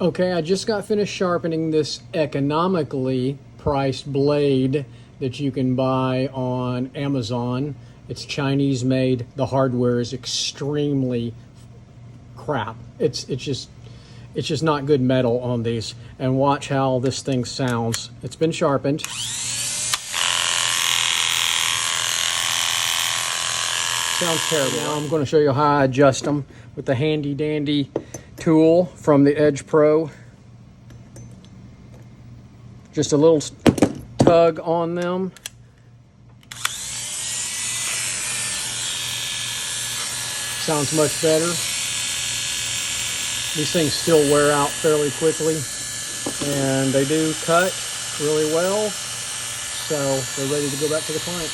Okay, I just got finished sharpening this economically priced blade that you can buy on Amazon. It's Chinese made. The hardware is extremely crap. It's just not good metal on these. And watch how this thing sounds. It's been sharpened. Sounds terrible. Now I'm going to show you how I adjust them with the handy dandy tool from the Edge Pro. Just a little tug on them. Sounds much better. These things still wear out fairly quickly, and they do cut really well, so they're ready to go back to the client.